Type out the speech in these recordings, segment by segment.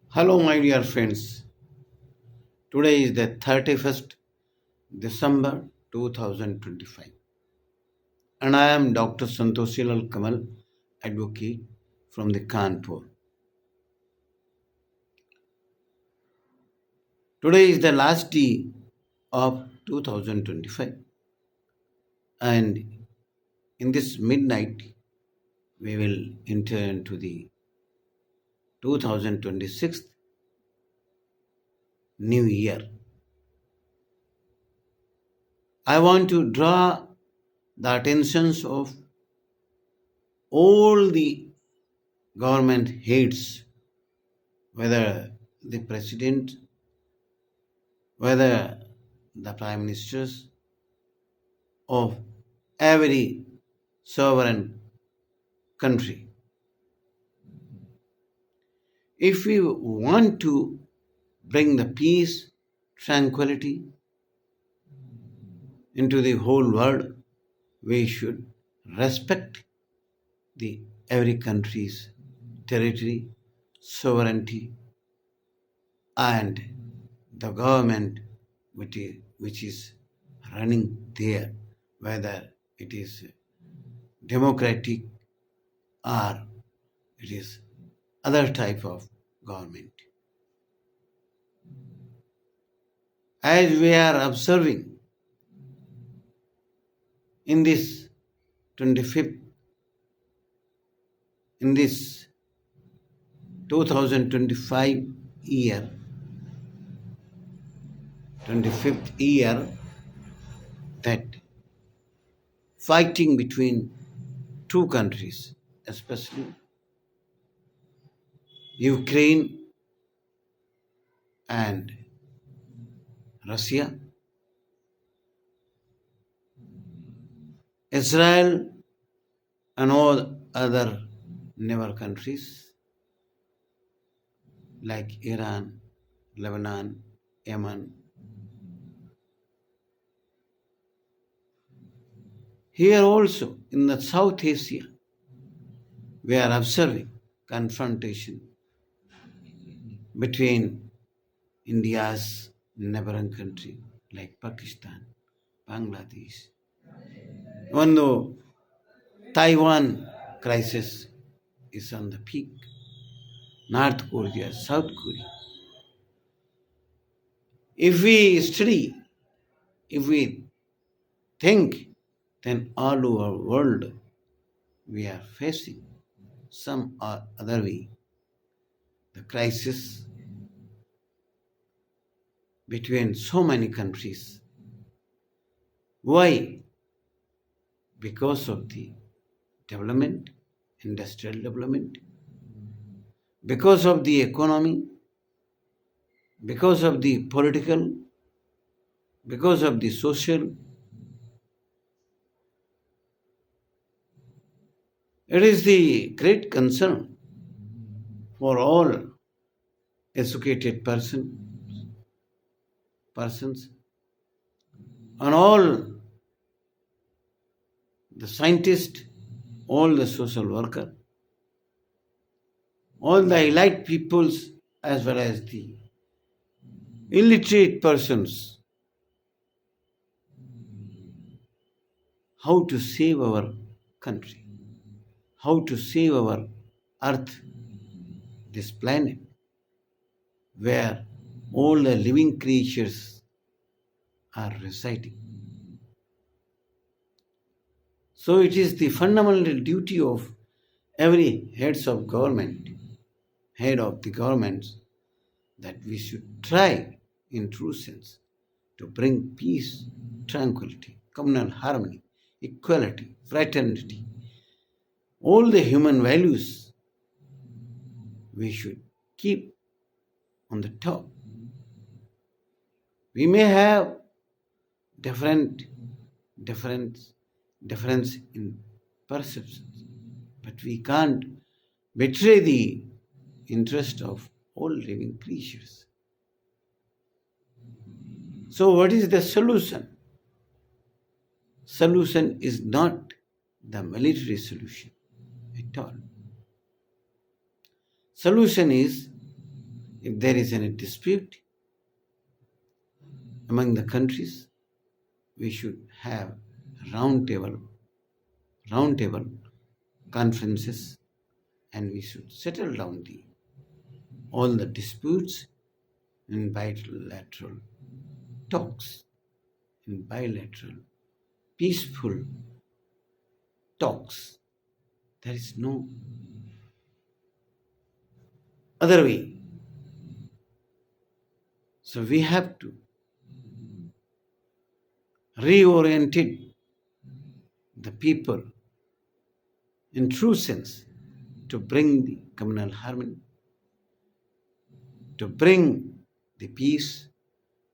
Hello, my dear friends. Today is the 31st December 2025, and I am Dr. Santoshilal Kamal, advocate from the Kanpur. Today is the last day of 2025, and in this midnight, we will enter into the 2026 new year. I want to draw the attentions of all the government heads, whether the president, whether the prime ministers of every sovereign country. If we want to bring the peace, tranquility into the whole world, we should respect the every country's territory, sovereignty, and the government which is running there, whether it is democratic or it is other type of government. As we are observing in this 25th, in this 2025 year, 25th year, that fighting between two countries, especially Ukraine and Russia, Israel and all other neighbor countries like Iran, Lebanon, Yemen. Here also in the South Asia, we are observing confrontation between India's neighboring country like Pakistan, Bangladesh. Even though Taiwan crisis is on the peak, North Korea, South Korea. If we study, if we think, then all over world we are facing some or other way the crisis between so many countries. Why? Because of the development, industrial development, because of the economy, because of the political, because of the social. It is the great concern for all educated persons and all the scientists, all the social worker, all the elite peoples as well as the illiterate persons, how to save our country, how to save our earth, this planet, where all the living creatures are residing. So it is the fundamental duty of every head of the governments, that we should try in true sense to bring peace, tranquility, communal harmony, equality, fraternity, all the human values we should keep on the top. We may have different difference difference in perceptions, but we can't betray the interest of all living creatures. So what is the solution? Solution is not the military solution at all. Solution is If there is any dispute among the countries, we should have roundtable roundtable conferences, and we should settle down all the disputes in bilateral talks, in bilateral peaceful talks. There is no other way. So we have to reorient the people in true sense to bring the communal harmony, to bring the peace,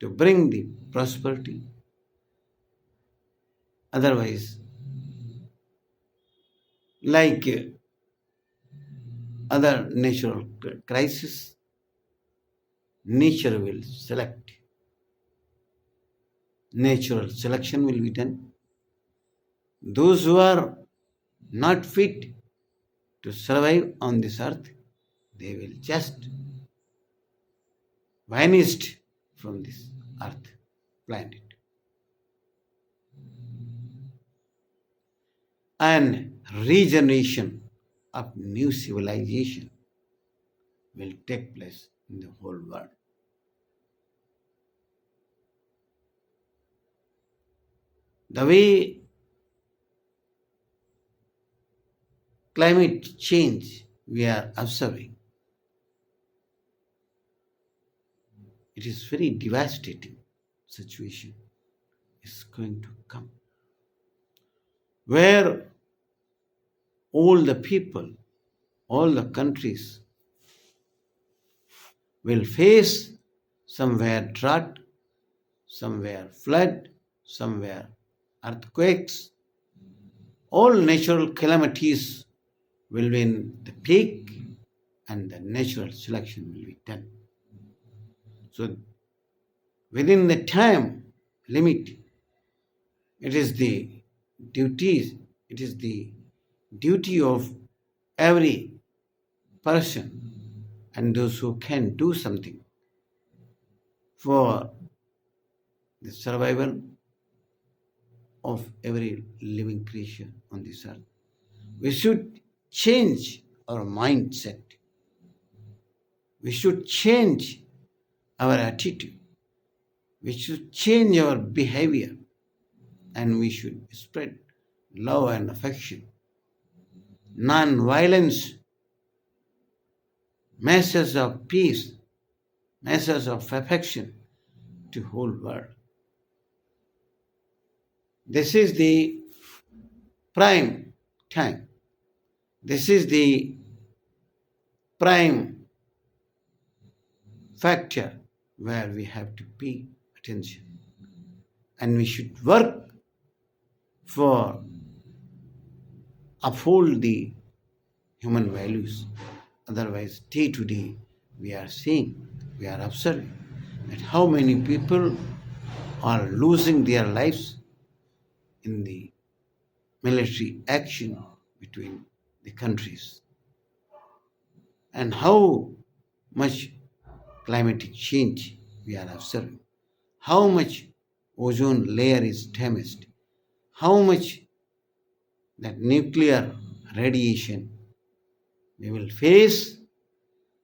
to bring the prosperity. Otherwise, like other natural crises, nature will select. Natural selection will be done. Those who are not fit to survive on this earth, they will just vanished from this earth planet. And regeneration of new civilization will take place in the whole world. The way climate change we are observing, it is very devastating situation is going to come, where all the people, all the countries will face somewhere drought, somewhere flood, somewhere earthquakes. All natural calamities will be in the peak, and the natural selection will be done. So within the time limit, it is the duty of every person and those who can do something for the survival of every living creature on this earth. We should change our mindset. We should change our attitude. We should change our behavior, and we should spread love and affection, non-violence, messages of peace, messages of affection to whole world. This is the prime time. This is the prime factor where we have to pay attention. And we should work for uphold the human values. Otherwise, day to day, we are seeing, we are observing that how many people are losing their lives in the military action between the countries, and how much climatic change we are observing, how much ozone layer is damaged, how much that nuclear radiation we will face.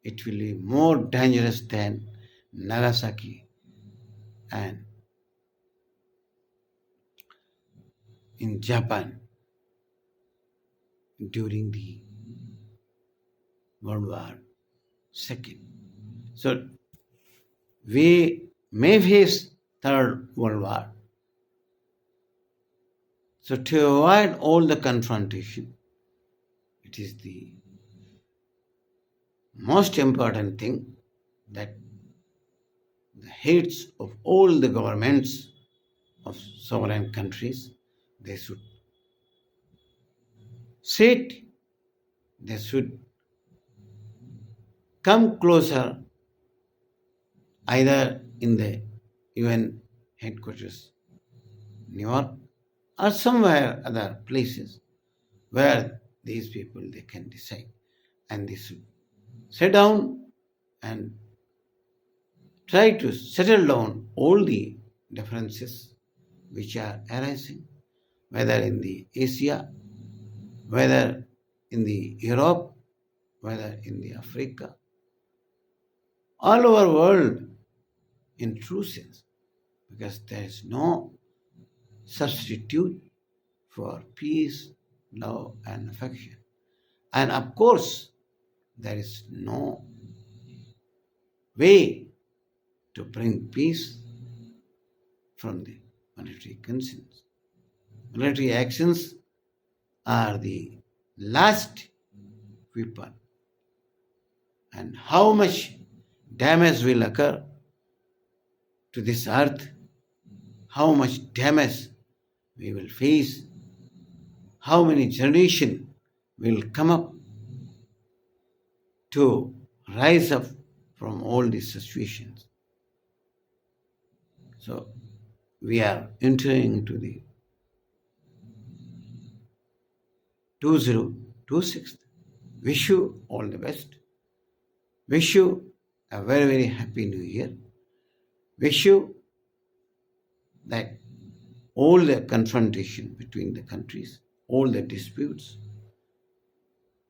It will be more dangerous than Nagasaki and in Japan during the World War II. So we may face Third World War. So to avoid all the confrontation, it is the most important thing that the heads of all the governments of sovereign countries, they should sit, they should come closer, either in the UN headquarters, New York, or somewhere other places where these people they can decide, and they should sit down and try to settle down all the differences which are arising, whether in the Asia, whether in the Europe, whether in the Africa, all over world in true sense, because there is no substitute for peace, love, and affection. And of course, there is no way to bring peace from the military concerns. Military actions are the last weapon, and how much damage will occur to this earth, how much damage we will face, how many generations will come up to rise up from all these situations. So we are entering into the 2026. Wish you all the best. Wish you a very, very happy new year. Wish you that all the confrontation between the countries, all the disputes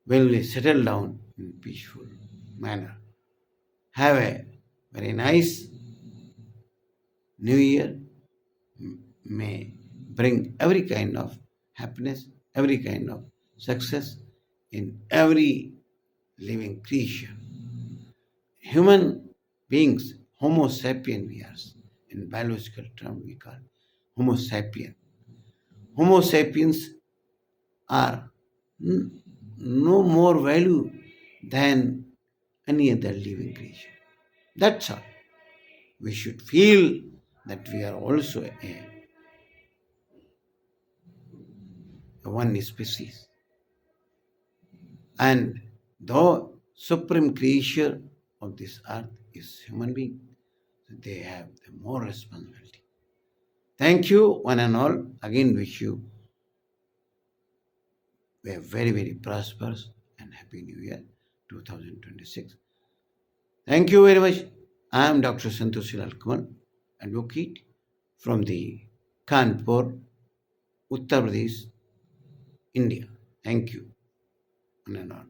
will be settled down in peaceful manner. Have a very nice new year. May bring every kind of happiness, every kind of success in every living creature. Human beings, Homo sapien we are. In biological term we call Homo sapien. Homo sapiens are no more value than any other living creature. That's all. We should feel that we are also a one species. And the supreme creature of this earth is human being. They have the more responsibility. Thank you, one and all. Again, wish you a very, very prosperous and happy New Year 2026. Thank you very much. I am Dr. Santosh Kumar, advocate from the Kanpur, Uttar Pradesh, India. Thank you, one and all.